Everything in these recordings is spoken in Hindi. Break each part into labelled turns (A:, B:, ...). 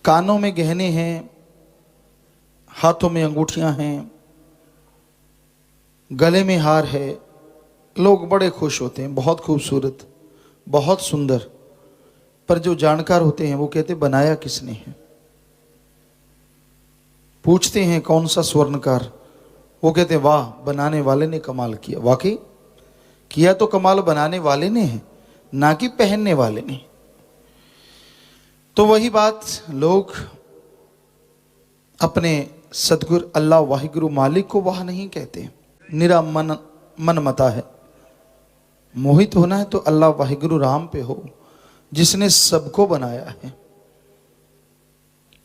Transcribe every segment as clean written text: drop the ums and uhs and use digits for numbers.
A: कानों में गहने हैं, हाथों में अंगूठियां हैं, गले में हार है। लोग बड़े खुश होते हैं, बहुत खूबसूरत, बहुत सुंदर। पर जो जानकार होते हैं वो कहते बनाया किसने है। पूछते हैं कौन सा स्वर्णकार, वो कहते वाह बनाने वाले ने कमाल किया। वाकई किया तो कमाल बनाने वाले ने है, ना कि पहनने वाले ने। तो वही बात, लोग अपने सदगुरु अल्लाह वाहिगुरु मालिक को वाह नहीं कहते। निरा मन मता है। मोहित होना है तो अल्लाह वाहिगुरु राम पे हो, जिसने सबको बनाया है,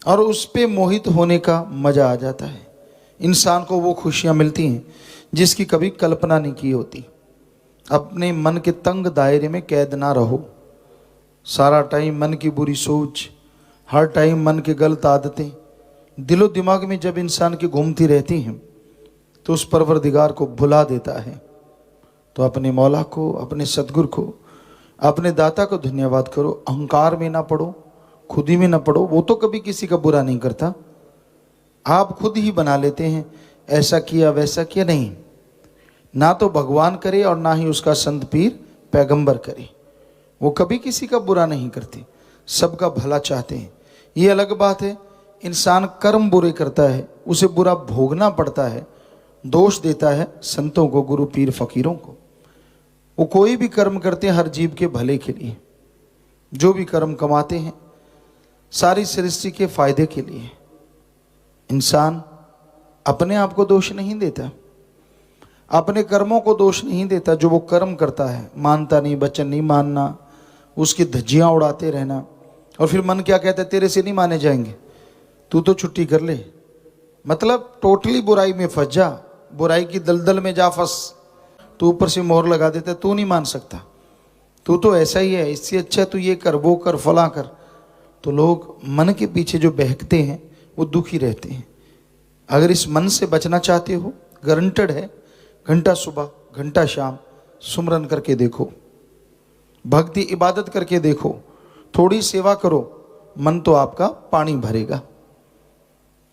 A: और उस पे मोहित होने का मजा आ जाता है। इंसान को वो खुशियां मिलती हैं जिसकी कभी कल्पना नहीं की होती। अपने मन के तंग दायरे में कैद ना रहो। सारा टाइम मन की बुरी सोच, हर टाइम मन की गलत आदतें दिलो दिमाग में जब इंसान की घूमती रहती हैं तो उस परवरदिगार को भुला देता है। तो अपने मौला को, अपने सदगुरु को, अपने दाता को धन्यवाद करो। अहंकार में ना पड़ो, खुद ही में ना पड़ो। वो तो कभी किसी का बुरा नहीं करता, आप खुद ही बना लेते हैं ऐसा किया वैसा किया। नहीं, ना तो भगवान करे और ना ही उसका संत पीर पैगंबर करे। वो कभी किसी का बुरा नहीं करते, सबका भला चाहते हैं। ये अलग बात है, इंसान कर्म बुरे करता है, उसे बुरा भोगना पड़ता है, दोष देता है संतों को, गुरु पीर फकीरों को। वो कोई भी कर्म करते हैं हर जीव के भले के लिए। जो भी कर्म कमाते हैं सारी सृष्टि के फायदे के लिए। इंसान अपने आप को दोष नहीं देता, अपने कर्मों को दोष नहीं देता। जो वो कर्म करता है, मानता नहीं, वचन नहीं मानना, उसकी धज्जियां उड़ाते रहना, और फिर मन क्या कहता है, तेरे से नहीं माने जाएंगे, तू तो छुट्टी कर ले। मतलब टोटली बुराई में फंस जा, बुराई की दलदल में जा फंस। तू ऊपर से मोहर लगा देता, तू नहीं मान सकता, तू तो ऐसा ही है, इससे अच्छा तू ये कर, वो कर, फला कर। तो लोग मन के पीछे जो बहकते हैं वो दुखी रहते हैं। अगर इस मन से बचना चाहते हो, गारंटेड है, घंटा सुबह घंटा शाम सुमरन करके देखो, भक्ति इबादत करके देखो, थोड़ी सेवा करो, मन तो आपका पानी भरेगा।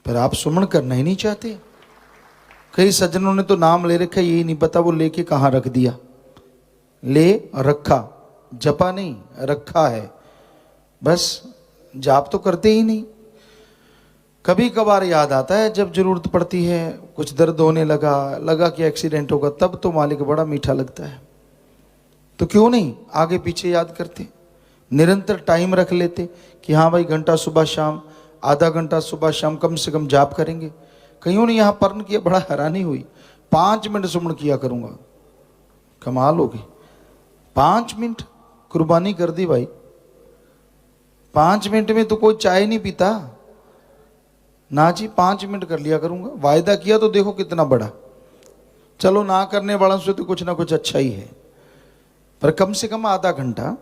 A: पर आप सुमन करना ही नहीं चाहते। कई सज्जनों ने तो नाम ले रखा, यही नहीं पता वो लेके कहाँ रख दिया। ले रखा, जपा नहीं, रखा है, बस जाप तो करते ही नहीं। कभी कभार याद आता है जब जरूरत पड़ती है, कुछ दर्द होने लगा कि एक्सीडेंट होगा, तब तो मालिक बड़ा मीठा लगता है। तो क्यों नहीं आगे पीछे याद करते, निरंतर टाइम रख लेते कि हाँ भाई घंटा सुबह शाम, आधा घंटा सुबह शाम कम से कम जाप करेंगे। कईयों ने यहाँ पर्ण किया, बड़ा हैरानी हुई। 5 मिनट सुमन किया करूँगा, कमाल होगी। 5 मिनट कुर्बानी कर दी भाई। 5 मिनट में तो कोई चाय नहीं पीता ना जी, 5 मिनट कर लिया करूँगा। वायदा किया तो देखो कितना बड़ा। चलो ना करने वालों से तो कुछ ना कुछ अच्छा ही है, पर कम से कम आधा घंटा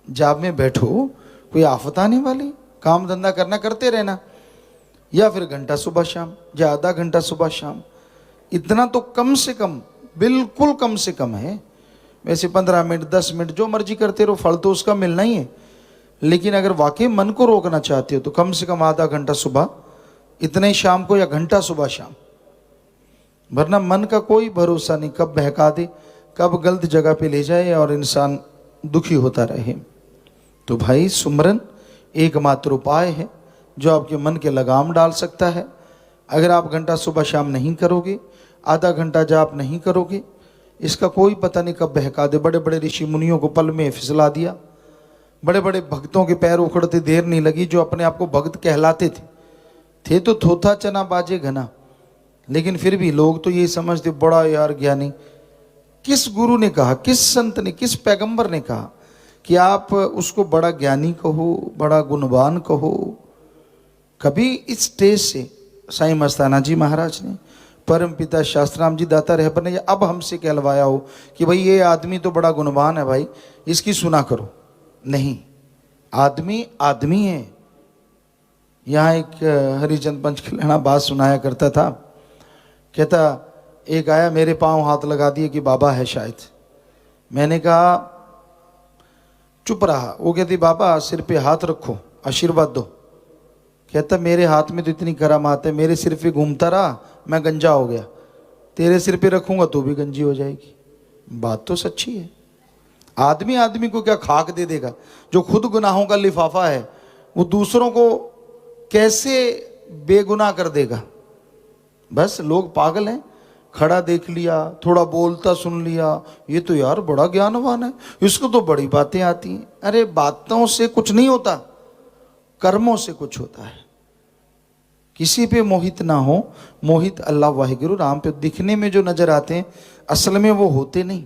A: जाप में बैठो, कोई आफत आने वाली। काम धंधा करना, करते रहना, या फिर घंटा सुबह शाम या आधा घंटा सुबह शाम, इतना तो कम से कम, बिल्कुल कम से कम है। वैसे 15 मिनट 10 मिनट जो मर्जी करते रहो, फल तो उसका मिलना ही है। लेकिन अगर वाकई मन को रोकना चाहते हो तो कम से कम आधा घंटा सुबह, इतने ही शाम को, या घंटा सुबह शाम। वरना मन का कोई भरोसा नहीं, कब बहका दे, कब गलत जगह पे ले जाए और इंसान दुखी होता रहे। तो भाई सुमरन एकमात्र उपाय है जो आपके मन के लगाम डाल सकता है। अगर आप घंटा सुबह शाम नहीं करोगे, आधा घंटा जाप नहीं करोगे, इसका कोई पता नहीं कब बहका दे। बड़े बड़े ऋषि मुनियों को पल में फिसला दिया, बड़े बड़े भक्तों के पैर उखड़ते देर नहीं लगी, जो अपने आप को भक्त कहलाते थे तो थोथा चना बाजे घना। लेकिन फिर भी लोग तो ये समझते बड़ा यार ज्ञानी। किस गुरु ने कहा, किस संत ने, किस पैगंबर ने कहा कि आप उसको बड़ा ज्ञानी कहो, बड़ा गुणवान कहो? कभी इस स्टेज से साईं मस्ताना जी महाराज ने, परम पिता शास्त्राम जी दाता रहबर ने अब हमसे कहलवाया हो कि भाई ये आदमी तो बड़ा गुणवान है भाई, इसकी सुना करो? नहीं, आदमी आदमी है। यहाँ एक हरिचंद पंचकल्याणा बात सुनाया करता था, कहता एक आया, मेरे पांव हाथ लगा दिए कि बाबा है शायद। मैंने कहा, चुप रहा। वो कहती बाबा सिर पे हाथ रखो, आशीर्वाद दो। कहता मेरे हाथ में तो इतनी करामात है, मेरे सिर पे घूमता रहा मैं गंजा हो गया, तेरे सिर पे रखूंगा तो भी गंजी हो जाएगी। बात तो सच्ची है। आदमी आदमी को क्या खाक दे देगा? जो खुद गुनाहों का लिफाफा है वो दूसरों को कैसे बेगुनाह कर देगा? बस लोग पागल हैं। खड़ा देख लिया, थोड़ा बोलता सुन लिया, ये तो यार बड़ा ज्ञानवान है, इसको तो बड़ी बातें आती हैं। अरे बातों से कुछ नहीं होता, कर्मों से कुछ होता है। किसी पे मोहित ना हो, मोहित अल्लाह वाहिगुरु राम पे। दिखने में जो नजर आते हैं असल में वो होते नहीं,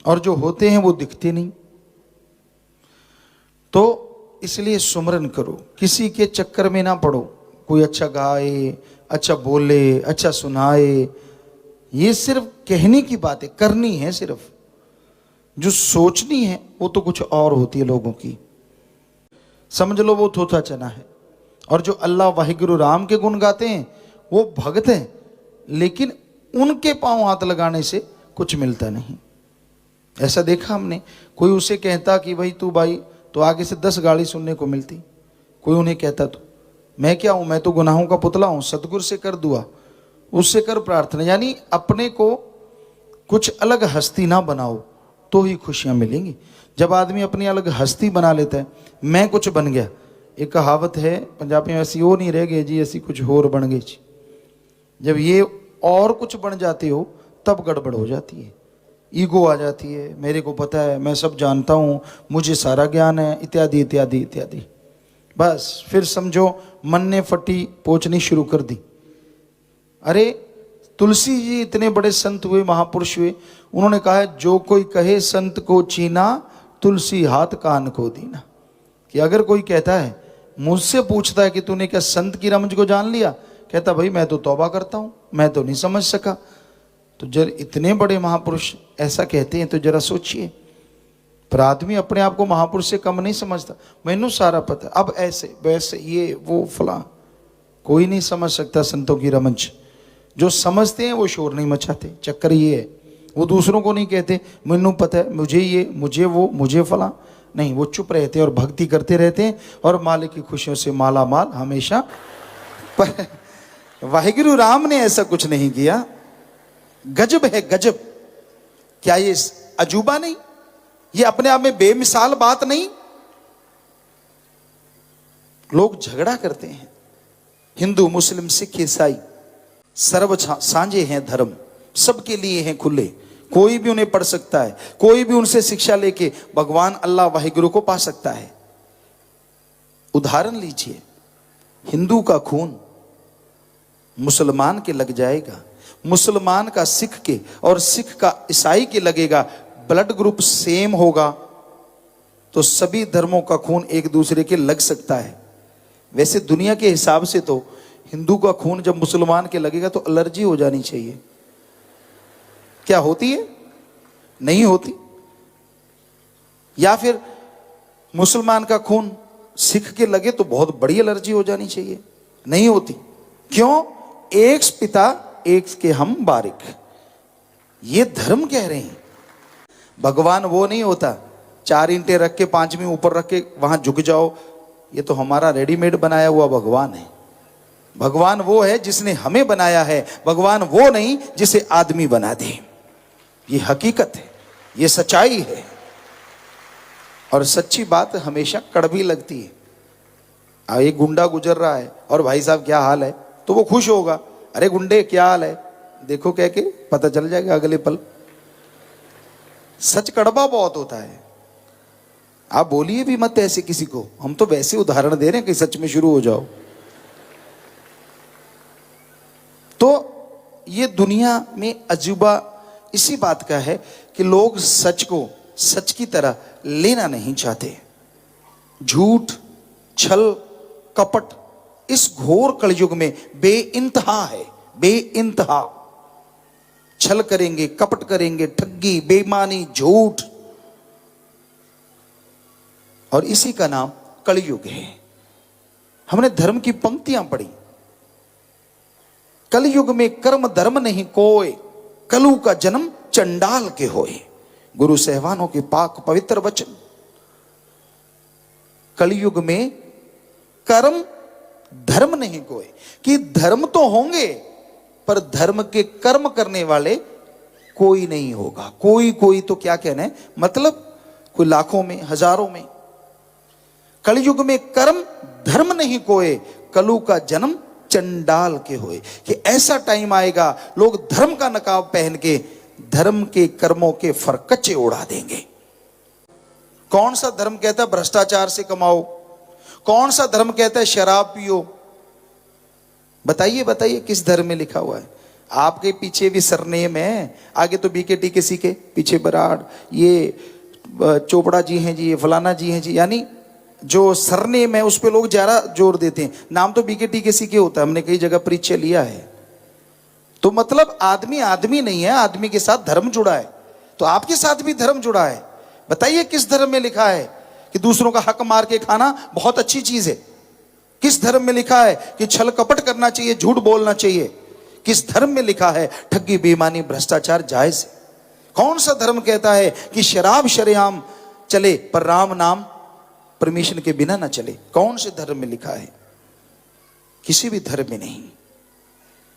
A: और जो होते हैं वो दिखते नहीं। तो इसलिए सुमरन करो, किसी के चक्कर में ना पड़ो। कोई अच्छा गाए, अच्छा बोले, अच्छा सुनाए, ये सिर्फ कहने की बातें करनी है। सिर्फ जो सोचनी है वो तो कुछ और होती है लोगों की। समझ लो वो थोथा चना है। और जो अल्लाह वाहिगुरु राम के गुण गाते हैं वो भगत हैं, लेकिन उनके पांव हाथ लगाने से कुछ मिलता नहीं। ऐसा देखा हमने। कोई उसे कहता कि भाई तू भाई, तो आगे से 10 गाली सुनने को मिलती। कोई उन्हें कहता तो मैं क्या हूं, मैं तो गुनाहों का पुतला हूं, सतगुरु से कर दुआ, उससे कर प्रार्थना। यानी अपने को कुछ अलग हस्ती ना बनाओ तो ही खुशियां मिलेंगी। जब आदमी अपनी अलग हस्ती बना लेता है, मैं कुछ बन गया। एक कहावत है पंजाबी में, ऐसी वो नहीं रह गए जी, ऐसी कुछ और बन गई जी। जब ये और कुछ बन जाते हो तब गड़बड़ हो जाती है, ईगो आ जाती है, मेरे को पता है, मैं सब जानता हूँ, मुझे सारा ज्ञान है, इत्यादि इत्यादि इत्यादि। बस फिर समझो मन ने फटी पोंछनी शुरू कर दी। अरे तुलसी जी इतने बड़े संत हुए, महापुरुष हुए, उन्होंने कहा है जो कोई कहे संत को चीना, तुलसी हाथ कान को दीना। कि अगर कोई कहता है, मुझसे पूछता है कि तूने क्या संत की रमज को जान लिया, कहता भाई मैं तो तौबा करता हूं, मैं तो नहीं समझ सका। तो जब इतने बड़े महापुरुष ऐसा कहते हैं तो जरा सोचिए। पर आदमी अपने आप को महापुरुष से कम नहीं समझता, मैनू सारा पता, अब ऐसे वैसे ये वो फला। कोई नहीं समझ सकता संतों की रमज। जो समझते हैं वो शोर नहीं मचाते। चक्कर ये है, वो दूसरों को नहीं कहते मैनू पता है, मुझे ये, मुझे वो, मुझे फला। नहीं, वो चुप रहते हैं और भक्ति करते रहते हैं और मालिक की खुशियों से माला माल हमेशा। पर वाहिगुरु राम ने ऐसा कुछ नहीं किया। गजब है गजब। क्या ये अजूबा नहीं? ये अपने आप में बेमिसाल बात नहीं? लोग झगड़ा करते हैं, हिंदू मुस्लिम सिख ईसाई सर्व सांझे हैं धर्म, सबके लिए हैं खुले, कोई भी उन्हें पढ़ सकता है, कोई भी उनसे शिक्षा लेके भगवान अल्लाह वाहिगुरु को पा सकता है। उदाहरण लीजिए, हिंदू का खून मुसलमान के लग जाएगा, मुसलमान का सिख के और सिख का ईसाई के लगेगा, ब्लड ग्रुप सेम होगा तो सभी धर्मों का खून एक दूसरे के लग सकता है। वैसे दुनिया के हिसाब से तो हिंदू का खून जब मुसलमान के लगेगा तो एलर्जी हो जानी चाहिए। क्या होती है? नहीं होती। या फिर मुसलमान का खून सिख के लगे तो बहुत बड़ी एलर्जी हो जानी चाहिए। नहीं होती। क्यों? एक पिता एक के हम बारिक, ये धर्म कह रहे हैं। भगवान वो नहीं होता 4 ईंटें रख के 5वीं ऊपर रख के वहां झुक जाओ, ये तो हमारा रेडीमेड बनाया हुआ भगवान है। भगवान वो है जिसने हमें बनाया है, भगवान वो नहीं जिसे आदमी बना दे। ये हकीकत है, ये सच्चाई है। और सच्ची बात हमेशा कड़वी लगती है। अब एक गुंडा गुजर रहा है और भाई साहब क्या हाल है, तो वो खुश होगा, अरे गुंडे क्या हाल है, देखो कह के पता चल जाएगा अगले पल। सच कड़वा बहुत होता है। आप बोलिए भी मत ऐसे किसी को, हम तो वैसे उदाहरण दे रहे हैं कि सच में शुरू हो जाओ। तो ये दुनिया में अजूबा इसी बात का है कि लोग सच को सच की तरह लेना नहीं चाहते। झूठ, छल, कपट इस घोर कलयुग में बेइंतहा है, बेइंतहा। छल करेंगे, कपट करेंगे, ठगी, बेईमानी, झूठ, और इसी का नाम कलयुग है। हमने धर्म की पंक्तियां पढ़ी, कलयुग में कर्म धर्म नहीं कोय, कलु का जन्म चंडाल के होए। गुरु सहवानों के पाक पवित्र वचन। कलयुग में कर्म धर्म नहीं कोई, कि धर्म तो होंगे पर धर्म के कर्म करने वाले कोई नहीं होगा। कोई कोई तो क्या कहना है, मतलब कोई लाखों में हजारों में। कलयुग में कर्म धर्म नहीं कोई, कलु का जन्म चंडाल के होए। कि ऐसा टाइम आएगा लोग धर्म का नकाब पहन के धर्म के कर्मों के फरकच्चे उड़ा देंगे। कौन सा धर्म कहता है भ्रष्टाचार से कमाओ? कौन सा धर्म कहता है शराब पियो? बताइए बताइए किस धर्म में लिखा हुआ है? आपके पीछे भी सरनेम है, आगे तो बीकेटी किसी के पीछे बराड़, ये चोपड़ा जी हैं जी, ये फलाना जी हैं जी, यानी जो सरनेम है उस पे लोग ज्यादा जोर देते हैं। नाम तो बीकेटी किसी के होता है, हमने कई जगह परिचय लिया है। तो मतलब आदमी आदमी नहीं है, आदमी के साथ धर्म जुड़ा है। तो आपके साथ भी धर्म जुड़ा है। बताइए किस धर्म में लिखा है कि दूसरों का हक मार के खाना बहुत अच्छी चीज है? किस धर्म में लिखा है कि छल कपट करना चाहिए, झूठ बोलना चाहिए? किस धर्म में लिखा है ठगी बेईमानी भ्रष्टाचार जायज है? कौन सा धर्म कहता है कि शराब शरेआम चले पर राम नाम परमिशन के बिना ना चले? कौन से धर्म में लिखा है? किसी भी धर्म में नहीं।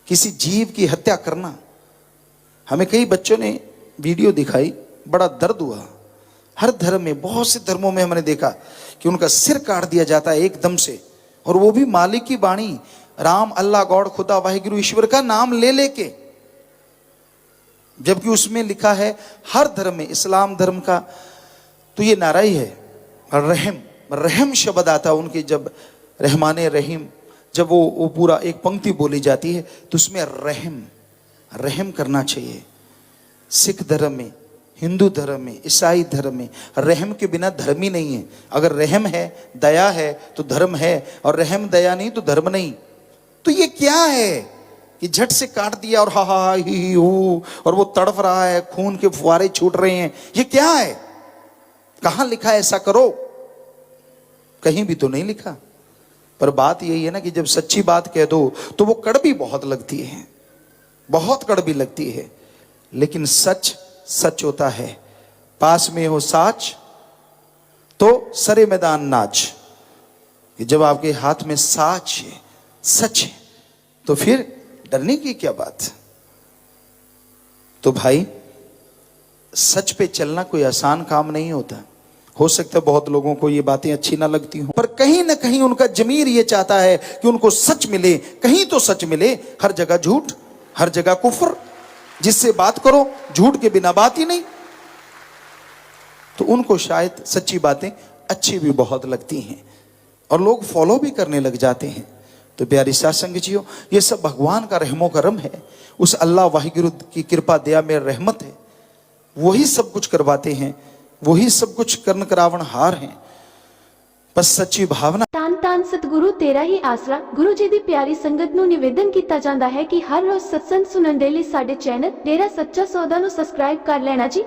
A: किसी जीव की हत्या करना, हमें कई बच्चों ने वीडियो दिखाई, बड़ा दर्द हुआ। हर धर्म में, बहुत से धर्मों में हमने देखा कि उनका सिर काट दिया जाता है एकदम से, और वो भी मालिक की बाणी, राम, अल्लाह, गॉड, खुदा, वाहिगुरु, ईश्वर का नाम ले लेके। जबकि उसमें लिखा है हर धर्म में, इस्लाम धर्म का तो ये नारा ही है, रहम। रहम शब्द आता उनके, जब रहमाने रहीम, जब वो पूरा एक पंक्ति बोली जाती है तो उसमें रहम रहम करना चाहिए। सिख धर्म में, हिंदू धर्म में, ईसाई धर्म में रहम के बिना धर्म ही नहीं है। अगर रहम है, दया है तो धर्म है, और रहम दया नहीं तो धर्म नहीं। तो ये क्या है कि झट से काट दिया और हा हा ही हू, और वो तड़प रहा है, खून के फुहारे छूट रहे हैं? ये क्या है? कहां लिखा है ऐसा करो? कहीं भी तो नहीं लिखा। पर बात यही है ना कि जब सच्ची बात कह दो तो वो कड़वी बहुत लगती है, बहुत कड़वी लगती है। लेकिन सच सच होता है। पास में हो साच तो सरे मैदान नाच। कि जब आपके हाथ में साच है, सच है, तो फिर डरने की क्या बात? तो भाई, सच पे चलना कोई आसान काम नहीं होता। हो सकता है बहुत लोगों को ये बातें अच्छी ना लगती हों, पर कहीं ना कहीं उनका जमीर ये चाहता है कि उनको सच मिले। कहीं तो सच मिले, हर जगह झूठ, हर जगह कुफ्र। जिससे बात करो झूठ के बिना बात ही नहीं। तो उनको शायद सच्ची बातें अच्छी भी बहुत लगती हैं और लोग फॉलो भी करने लग जाते हैं। तो प्यारी साथ संगतियों, ये सब भगवान का रहमो करम है। उस अल्लाह वाहिगुरु की कृपा दया में रहमत है। वही सब कुछ करवाते हैं, वही सब कुछ कर्ण करावण हार हैं। बस सच्ची भावना।
B: ਧੰਨ ਧੰਨ ਸਤਿਗੁਰੂ ਤੇਰਾ ਹੀ ਆਸਰਾ। ਗੁਰੂ ਜੀ ਦੀ ਪਿਆਰੀ ਸੰਗਤ ਨੂੰ ਨਿਵੇਦਨ ਕੀਤਾ ਜਾਂਦਾ ਹੈ ਕਿ ਹਰ ਰੋਜ਼ ਸਤਸੰਗ ਸੁਣਨ ਦੇ ਲਈ ਸਾਡੇ ਚੈਨਲ ਡੇਰਾ ਸੱਚਾ ਸੌਦਾ ਨੂੰ ਸਬਸਕ੍ਰਾਈਬ ਕਰ ਲੈਣਾ ਜੀ।